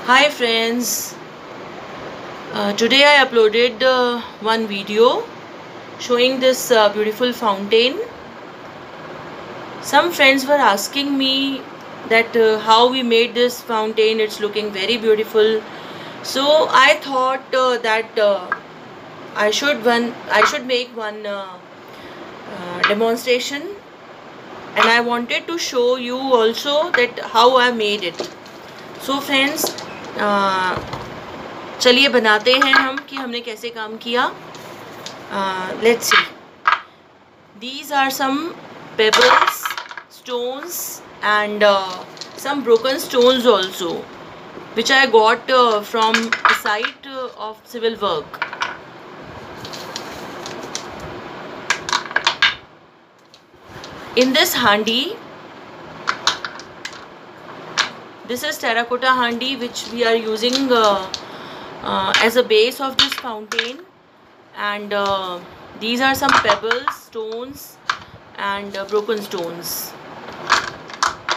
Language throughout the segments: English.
Hi friends, today I uploaded one video showing this beautiful fountain. Some friends were asking me that how we made this fountain. It's looking very beautiful. So I thought that I should make one demonstration, and I wanted to show you also that how I made it. So friends, चलिए बनाते हैं हम कि हमने कैसे काम किया. Let's see. These are some pebbles, stones, and some broken stones also, which I got from the site of civil work. In this handi, this is terracotta handi which we are using as a base of this fountain, and these are some pebbles, stones, and broken stones.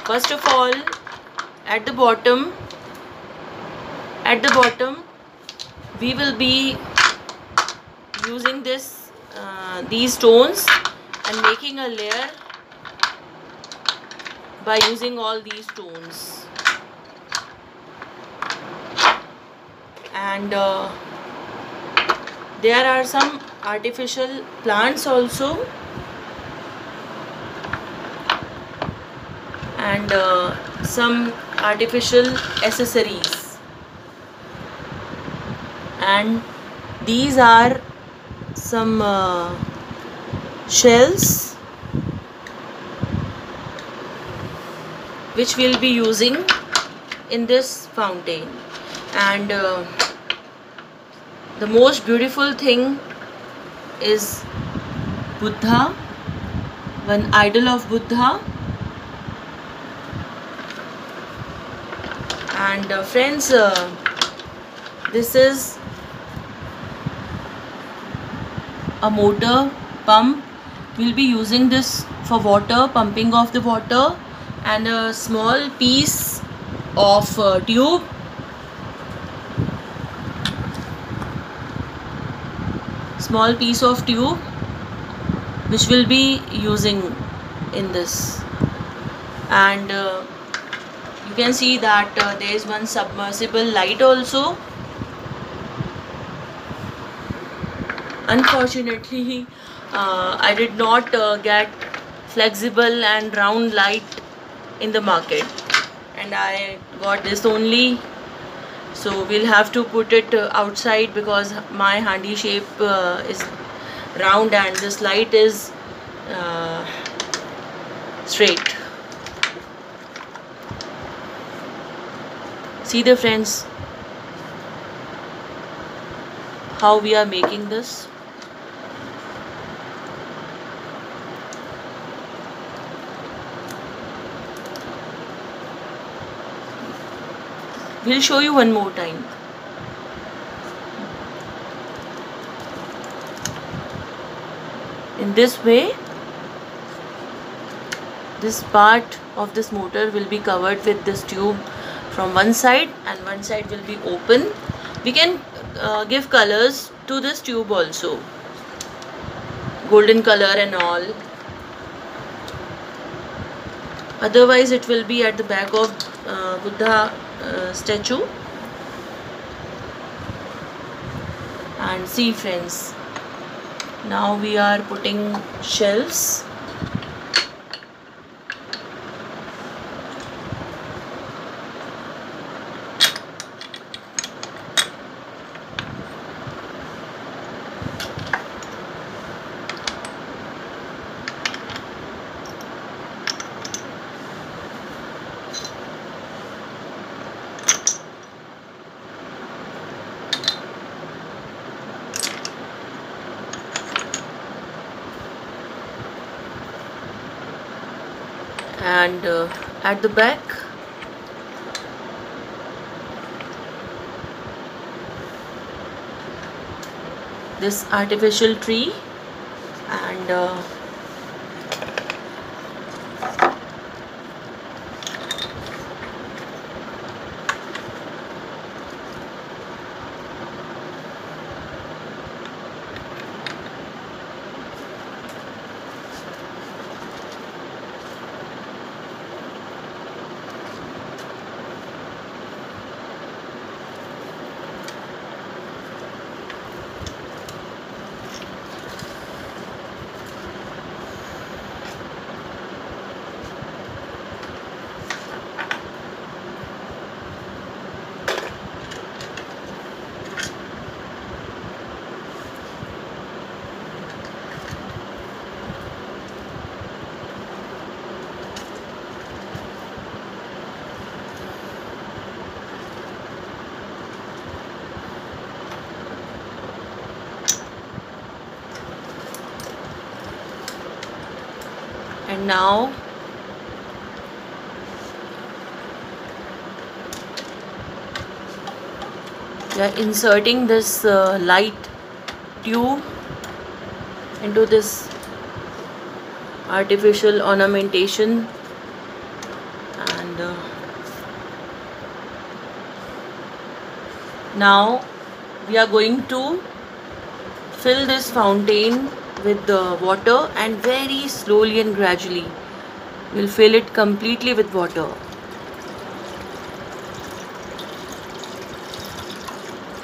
First of all, at the bottom we will be using these stones and making a layer by using all these stones. And there are some artificial plants also, and some artificial accessories, and these are some shells which we'll be using in this fountain. And the most beautiful thing is Buddha, one idol of Buddha. And friends, this is a motor pump. We'll be using this for water, pumping of the water, and a small piece of tube. Small piece of tube which will be using in this. And you can see that there is one submersible light also. Unfortunately, I did not get flexible and round light in the market, and I got this only. So we'll have to put it outside because my handi shape is round and this light is straight. See the friends, how we are making this. We'll show you one more time. In this way, this part of this motor will be covered with this tube from one side, and one side will be open. We can give colors to this tube also, golden color and all. Otherwise it will be at the back of Buddha statue. And see friends, now we are putting shells. And at the back this artificial tree, and And now we are inserting this light tube into this artificial ornamentation, and now we are going to fill this fountain with the water, and very slowly and gradually we'll fill it completely with water.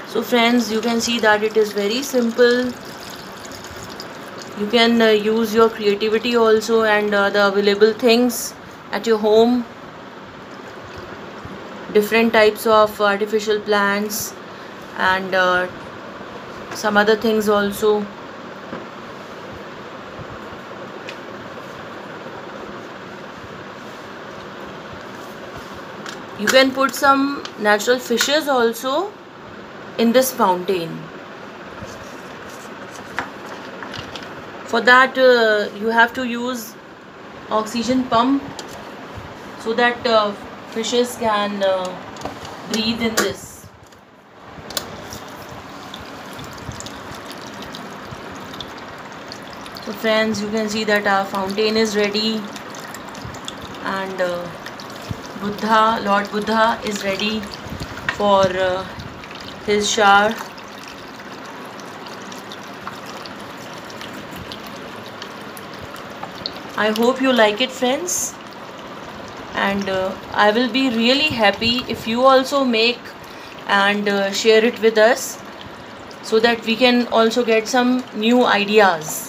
So friends, you can see that it is very simple. You can use your creativity also, and the available things at your home, different types of artificial plants and some other things also. You can put some natural fishes also in this fountain. For that you have to use oxygen pump so that fishes can breathe in this. So friends, you can see that our fountain is ready, and Lord Buddha is ready for his shower. I hope you like it, friends, and I will be really happy if you also make and share it with us, so that we can also get some new ideas.